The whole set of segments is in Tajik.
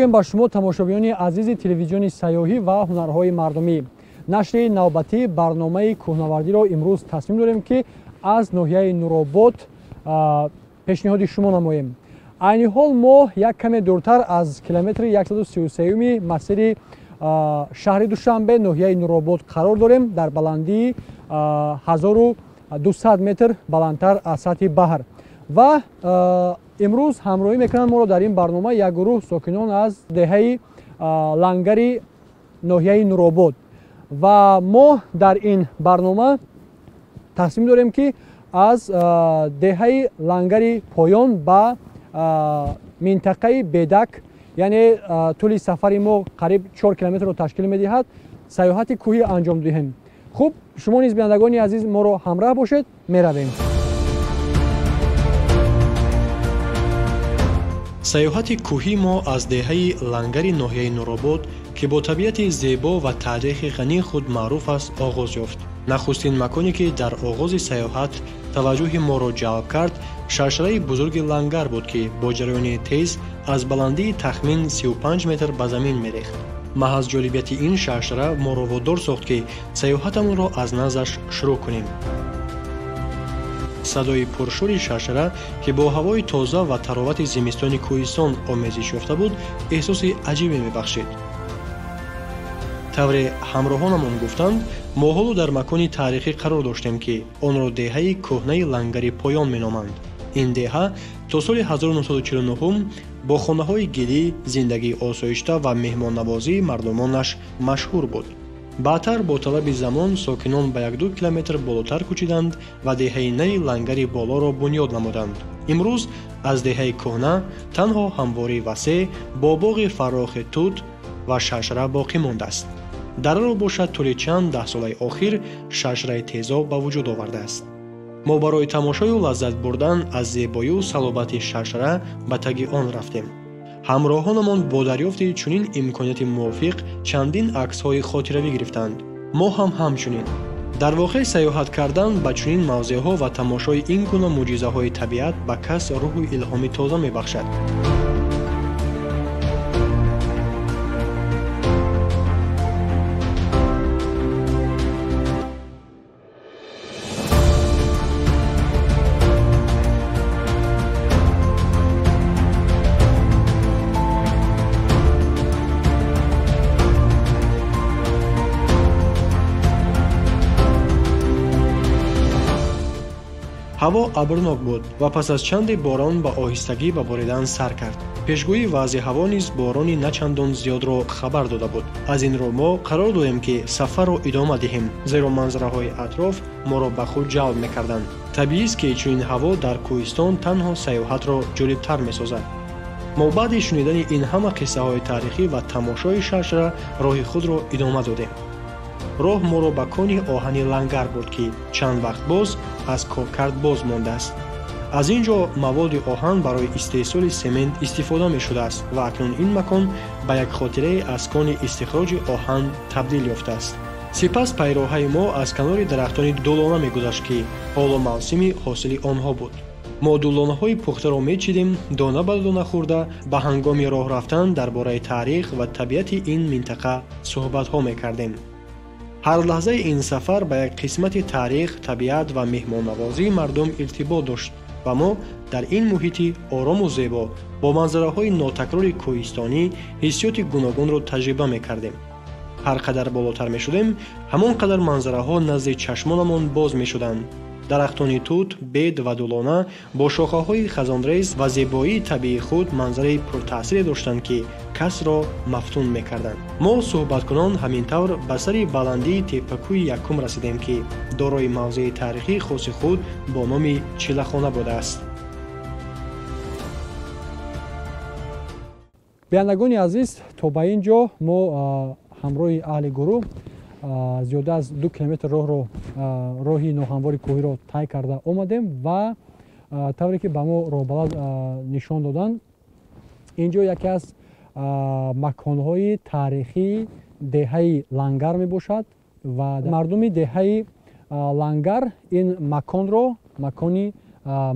мегӯем ба шумо тамошобиёни азизи телевизиони сайёҳӣ ва ҳунарҳои мардумӣ. Нашри навбатӣ барномаи кӯҳнавардиро имрӯз тасмим дорем, ки аз ноҳияи Нуробод пешниҳоди шумо намоем. Айни ҳол мо як каме дуртар аз километри 133-юми масири шаҳри Душанбе ноҳияи Нуробод қарор дорем, дар баландии 1200 метр баландтар аз сатҳи баҳр. Ва имрӯз ҳамроҳӣ мекунанд моро дар ин барнома як гурӯҳ сокинон аз деҳаи Лангари ноҳияи Нуробод. Ва мо дар ин барнома тасмим дорем, ки аз деҳаи Лангари Поён ба минтақаи Бедак, яъне тӯли сафари мо қариб 4 километрро ташкил медиҳад, сайёҳати кӯҳӣ анҷом диҳем. хуб, шумо низ бинандагони азиз моро ҳамроҳ бошед, меравем. сайёҳати кӯҳӣ мо аз деҳаи Лангари ноҳияи Нуробод, ки бо табиати зебо ва таърихи ғании худ маъруф аст, оғоз ёфт. нахустин маконе, ки дар оғози сайёҳат таваҷҷӯҳи моро ҷалб кард, шаршараи бузурги Лангар буд, ки бо ҷараёни тез аз баландии тахмин 35 метр ба замин мерехт. маҳаз ҷолибияти ин шаршара моро водор сохт, ки сайёҳатамонро аз назаш шурӯъ кунем. садои пуршури шаршара, ки бо ҳавои тоза ва таровати зимистони кӯҳистон омезиш ёфта буд, эҳсоси аҷибе мебахшид. тавре ҳамроҳонамон гуфтанд, мо ҳоло дар макони таърихӣ қарор доштем, ки онро деҳаи кӯҳнаи Лангари Поён меноманд. ин деҳа то соли 1949 бо хонаҳои гилӣ, зиндагии осоишта ва меҳмоннавозии мардумонаш машҳур буд. баъдтар бо талаби замон сокинон ба 1-2 километр болотар кӯчиданд ва деҳаи нави Лангари Болоро бунёд намуданд. имрӯз аз деҳаи кӯҳна танҳо ҳамвори васеъ бо боғи фарохи тут ва шаршара боқӣ мондааст. дараро бошад тӯли чанд даҳсолаи охир шаршараи тезоб ба вуҷуд овардааст. мо барои тамошою лаззат бурдан аз зебоию салобати шаршара ба таги он рафтем. ҳамроҳонамон бо дарёфти чунин имконияти мувофиқ чандин аксҳои хотиравӣ гирифтанд. мо ҳам ҳамчунин. дар воқеъ сайёҳат кардан ба чунин мавзеъҳо ва тамошои ин гуна мӯъҷизаҳои табиат ба кас рӯҳу илҳоми тоза мебахшад. ҳаво абрнок буд ва пас аз чанде борон ба оҳистагӣ ба боридан сар кард. пешгӯии вазъи ҳаво низ борони начандон зиёдро хабар дода буд. аз ин рӯ мо қарор додем, ки сафарро идома диҳем, зеро манзараҳои атроф моро ба худ ҷалб мекарданд. табиист, ки чунин ҳаво дар кӯҳистон танҳо сайёҳатро ҷолибтар месозад. мо баъди шунидани ин ҳама қиссаҳои таърихӣ ва тамошои шаршара роҳи худро идома додем. роҳ моро ба кони оҳани Лангар бурд, ки чанд вақт боз аз коркард боз мондааст. аз ин ҷо маводи оҳан барои истеҳсоли семент истифода мешудааст ва акнун ин макон ба як хотирае аз кони истихроҷи оҳан табдил ёфтааст. сипас пайроҳаи мо аз канори дарахтони дулона мегузашт, ки ҳоло мавсими ҳосили онҳо буд. мо дулонаҳои пухтаро мечидем, дона ба дона хӯрда ба ҳангоми роҳ рафтан дар бораи таърих ва табиати ин минтақа суҳбатҳо мекардем. ҳар лаҳзаи ин сафар ба як қисмати таърих, табиат ва меҳмоннавозии мардум иртибот дошт ва мо дар ин муҳити орому зебо бо манзараҳои нотакрори кӯҳистонӣ ҳиссиёти гуногунро таҷриба мекардем. ҳар қадар болотар мешудем, ҳамон қадар манзараҳо назди чашмонамон боз мешуданд. дарахтони тут, бед ва дулона бо шохаҳои хазонрез ва зебоии табиии худ манзараи пуртаъсире доштанд, ки касро мафтун мекарданд. мо суҳбаткунон ҳамин тавр ба сари баландии теппакӯи якум расидем, ки дорои мавзеи таърихии хоси худ бо номи Чилахона будааст. бинандагони азиз, то ба ин ҷо мо ҳамроҳи аҳли гурӯҳ зиёда аз 2 километр роҳи ноҳамвори кӯҳиро тай карда омадем ва тавре ки ба мо роҳбалад нишон доданд, ин ҷо яке аз маконҳои таърихии деҳаи Лангар мебошад ва мардуми деҳаи Лангар ин маконро макони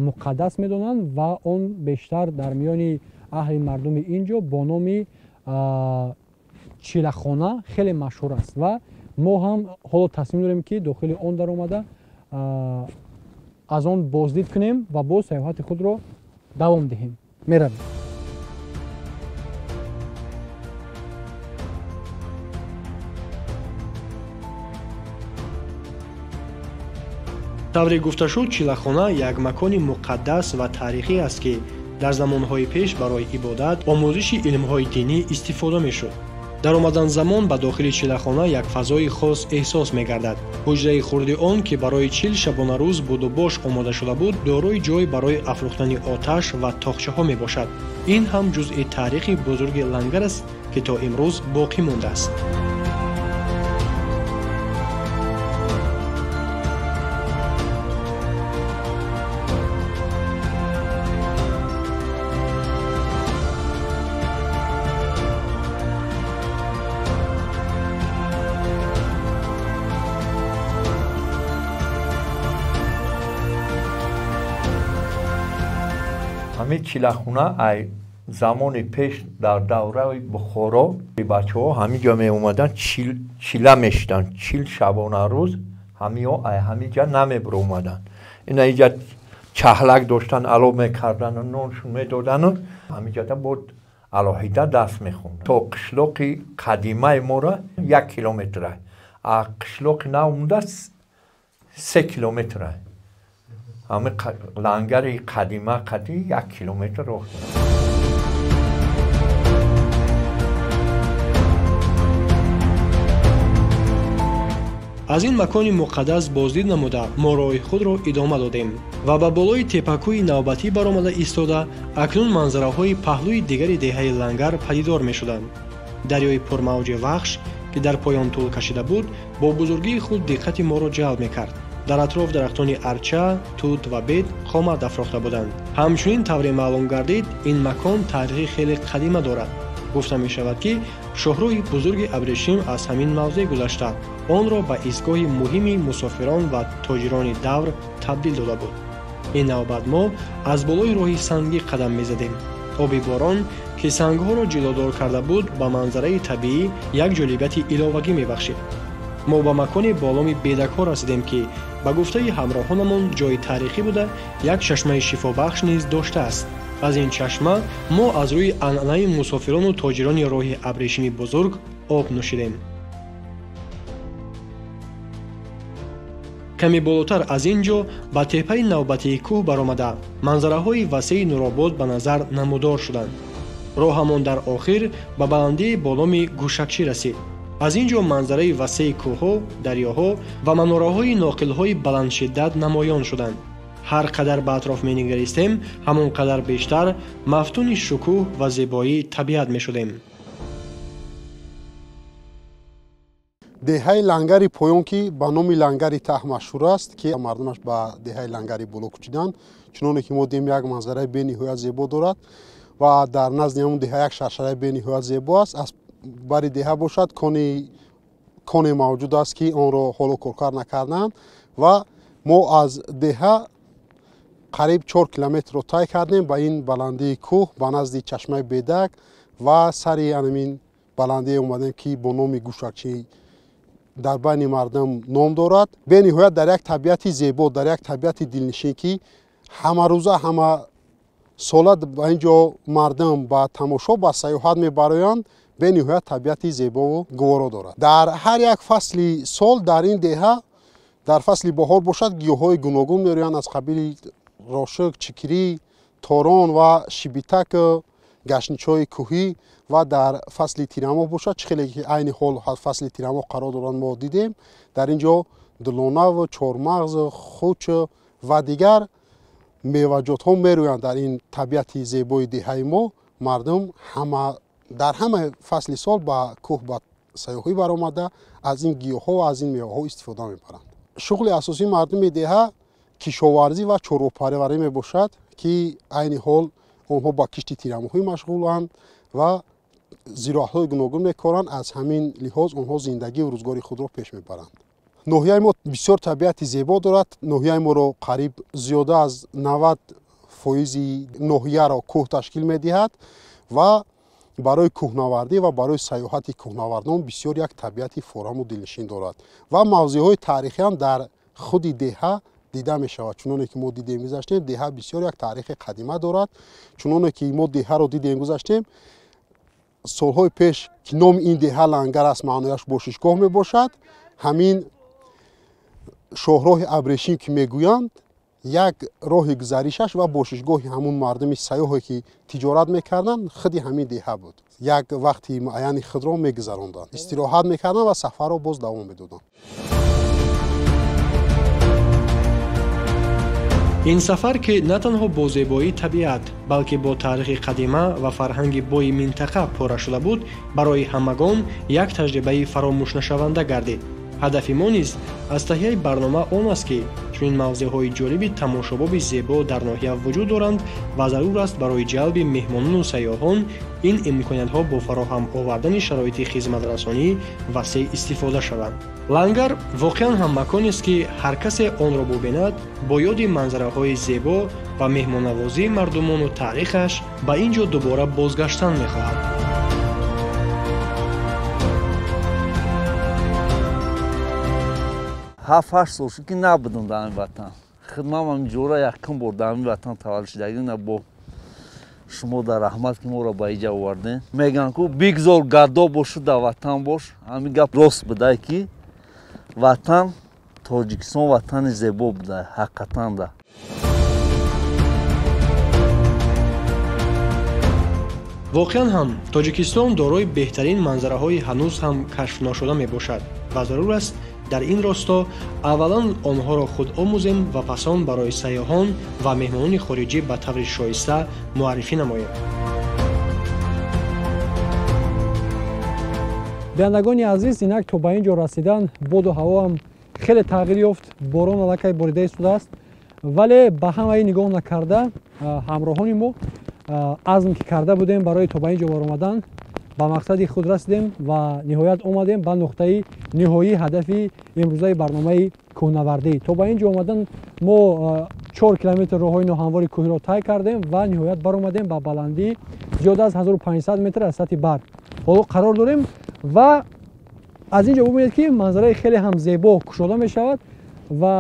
муқаддас медонанд ва он бештар дар миёни аҳли мардуми ин ҷо бо номи чилахона хеле машҳур аст ва мо ҳам ҳоло тасмим дорем ки дохили он даромада аз он боздид кунем ва боз саёҳати худро давом диҳем. меравем. тавре гуфта шуд, чилахона як макони муқаддас ва таърихӣ аст ки дар замонҳои пеш барои ибодат, омӯзиши илмҳои динӣ истифода мешуд. дар омадан замон ба дохили чилахона як фазои хос эҳсос мегардад. ҳуҷраи хурди он ки барои чил шабонарӯз буду бош омода шуда буд, дорои ҷой барои афрӯхтани оташ ва тоқчаҳо мебошад. ин ҳам ҷузъи таърихи бузурги лангар аст ки то имрӯз боқӣ мондааст. ҳамин чилахона ай замони пеш дар давраи бухоро бачаҳо ҳаминҷа меомадан чила мешидан, чил шабонарӯз ҳамиҳо ай ҳаминҷа намебиромадан. ина инҷа чаҳлак доштан алов мекардану ноншон медодану ҳаминҷада буд алоҳида даст мехондан. то қишлоқи қадимаи мора 1 километр ай, а қишлоқи нав мунда 3 километр ай. ҳамин лангари қадима 1 километр роҳ. аз ин макони муқаддас боздид намуда мо роҳи худро идома додем ва ба болои теппакӯи навбатӣ баромада истода акнун манзараҳои паҳлӯи дигари деҳаи лангар падидор мешуданд. дарёи пурмавҷи вахш ки дар поён тӯл кашида буд, бо бузургии худ диққати моро ҷалб мекард. дар атроф дарахтони арча, тут ва бед хомад афрохта буданд. ҳамчунин тавре маълум гардид, ин макон таърихи хеле қадима дорад. гуфта мешавад ки шоҳроҳи бузурги Абрешим аз ҳамин мавзеъ гузашта онро ба истгоҳи муҳими мусофирон ва тоҷирони давр табдил дода буд. ин навбат мо аз болои роҳи сангӣ қадам мезадем. оби борон ки сангҳоро ҷилодор карда буд ба манзараи табиӣ як ҷолибияти иловагӣ мебахшид. мо ба макони боломи бедакҳо расидем ки ба гуфтаи ҳамроҳонамон ҷои таърихӣ буда як чашмаи шифобахш низ доштааст. аз ин чашма мо аз рӯи анъанаи мусофирону тоҷирони роҳи Абрешими бузург об нӯшидем. каме болотар аз ин ҷо ба теппаи навбатии кӯҳ баромада манзараҳои васеи Нуробод ба назар намудор шуданд. роҳамон дар охир ба баландии боломи Гӯшакчӣ расид. аз ин ҷо манзараи васеи кӯҳҳо, дарёҳо ва манораҳои ноқилҳои баландшиддат намоён шуданд. ҳар қадар ба атроф менигаристем, ҳамон қадар бештар мафтуни шукӯҳ ва зебоии табиат мешудем. деҳаи лангари поён ки ба номи лангари таҳ машҳур аст, ки мардумаш ба деҳаи лангари боло кӯчиданд, чуноне ки мо дидем як манзараи бениҳоят зебо дорад ва дар назди ҳамон деҳа як шаршараи бениҳоят зебо аст. аз бари деҳа бошад коне мавҷуд аст ки онро ҳоло коркар накарданд ва мо аз деҳа қариб 4 километрро тай кардем ба ин баландии кӯҳ ба назди чашмаи бедак ва сари анамин баландие омадем ки бо номи Гӯшакчӣ дар байни мардум ном дорад. бениҳоят дар як табиати зебо, дар як табиати дилнишин ки ҳамарӯза ҳама сола ба ин ҷо мардум ба тамошо ба саёҳат мебароянд. бениҳоят табиати зебову гуворо дорад. дар ҳар як фасли сол дар ин деҳа дар фасли баҳор бошад гиёҳҳои гуногун мероянд аз қабили рошик, чикирӣ, торон ва шибитак, гашничҳои кӯҳӣ ва дар фасли тирамоҳ бошад чӣ хеле ки айни ҳол фасли тирамоҳ қарор доранд мо дидем. дар ин ҷо дилонав, чормағз, хуч ва дигар меваҷотҳо мероянд. дар ин табиати зебои деҳаи мо мардум дар ҳама фасли сол ба кӯҳ ба сайёҳӣ баромада аз ин гиёҳҳо ва аз ин меваҳо истифода мебаранд. шуғли асосии мардуми деҳа кишоварзӣ ва чорвопарварӣ мебошад ки айни ҳол онҳо ба кишти тирамоҳӣ машғуланд ва зироатҳои гуногун мекоранд. аз ҳамин лиҳоз онҳо зиндагию рӯзгори худро пеш мебаранд. ноҳияи мо бисёр табиати зебо дорад. ноҳияи моро қариб зиёда аз 90% ноҳияро кӯҳ ташкил медиҳад ва барои кӯҳнавардӣ ва барои сайёҳати кӯҳнавардон бисёр як табиати форому дилнишин дорад ва мавзеъҳои таърихӣ ҳам дар худи деҳа дида мешавад. Чуноне ки мо дидем гузаштем, деҳа бисёр як таърихи қадима дорад. Чуноне ки мо деҳаро дидем гузаштем, солҳои пеш ки номи ин деҳа лангар аст, маънояш бошишгоҳ мебошад. ҳамин шоҳроҳи абрешин ки мегӯянд, як роҳи гузаришаш ва бошишгоҳи ҳамун мардуми сайёҳе ки тиҷорат мекарданд худи ҳамин деҳа буд. Як вақти муайяни худро мегузаронданд, истироҳат мекарданд ва сафарро боз давом медоданд. ин сафар ки на танҳо бо зебоии табиат, балки бо таърихи қадима ва фарҳанги бойи минтақа пора шуда буд, барои ҳамагон як таҷрибаи фаромӯшнашаванда гардид. ҳадафи мо низ аз таҳияи барнома он аст ки чунин мавзеъҳои ҷолиби тамошобоби зебо дар ноҳия вуҷуд доранд ва зарур аст барои ҷалби меҳмонону сайёҳон ин имкониятҳо бо фароҳам овардани шароити хизматрасонӣ васеъ истифода шаванд. Лангар воқеан ҳам маконест ки ҳар касе онро бубинад, бо ёди манзараҳои зебо ва меҳмоннавозии мардумону таърихаш ба ин ҷо дубора бозгаштан мехоҳад. 7-8 сол шуд ки набудам дар ин ватан. Хидматам инҷора якум бор дар ин ватан таваллуд шудагӣ бо шумо дар раҳмат ки моро ба иҷа овардем. Мегӯянд ки бигзор гаддо бошу дар ватан бош. Ҳамин гап рост буда ки ватан Тоҷикистон ватани зебо буда ҳақиқатан да. воқеан ҳам Тоҷикистон дорои беҳтарин манзараҳои ҳанӯз ҳам кашфношуда мебошад ва зарур аст дар ин росто аввалан онҳоро худ омӯзем ва пасон барои сайёҳон ва меҳмонони хориҷӣ ба таври шоиста муаррифӣ намоем. биандагони азиз, инак то ба ин ҷо расидан боду ҳаво ҳам хеле тағйир ёфт, борон аллакай борида истодааст, вале ба ҳамаи нигоҳ накарда ҳамроҳони мо азм ки карда будем барои то ба ин ҷо баромадан ба мақсади худ расидем ва ниҳоят омадем ба нуқтаи ниҳоии ҳадафи имрӯзаи барномаи кӯҳнавардӣ. То ба ин ҷо омадан мо 4 километр роҳҳои ноҳамвори кӯҳиро тай кардем ва ниҳоят баромадем ба баландии зиёда аз 1500 метр аз сатҳи бар. ҳоло қарор дорем ва аз ин ҷо бубинед ки манзараи хеле ҳам зебо кушода мешавад ва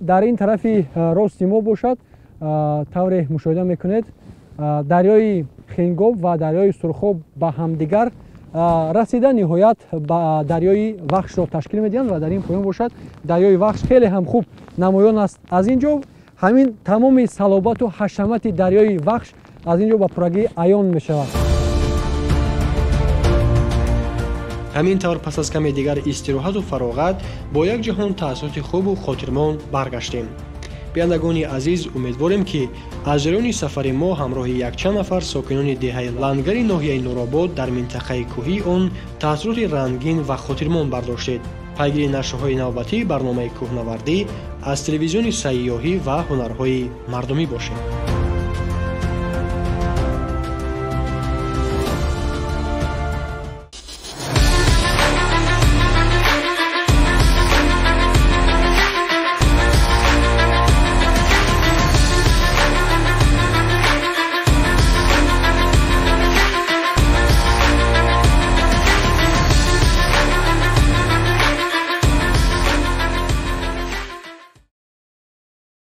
дар ин тарафи рости мо бошад, тавре мушоҳида мекунед, дарёи Хингоб ва дарёи Сурхоб ба ҳамдигар расида ниҳоят ба дарёи Вахшро ташкил медиҳанд ва дар ин поён бошад дарёи Вахш хеле ҳам хуб намоён аст. Аз ин ҷо ҳамин тамоми салобату ҳашамати дарёи Вахш аз ин ҷо ба пуррагӣ аён мешавад. ҳамин тавр пас аз каме дигар истироҳату фароғат бо як ҷаҳон таъссуроти хубу хотирмон баргаштем. биандагони азиз, умедворем ки аз ҷараёни сафари мо ҳамроҳи якчанд нафар сокинони деҳаи Лангари ноҳияи Нуробод дар минтақаи кӯҳии он таъссуроти рангин ва хотирмон бардоштед. пайгири нашрҳои навбатии барномаи кӯҳнавардӣ аз телевизиони сайёҳӣ ва ҳунарҳои мардумӣ бошед.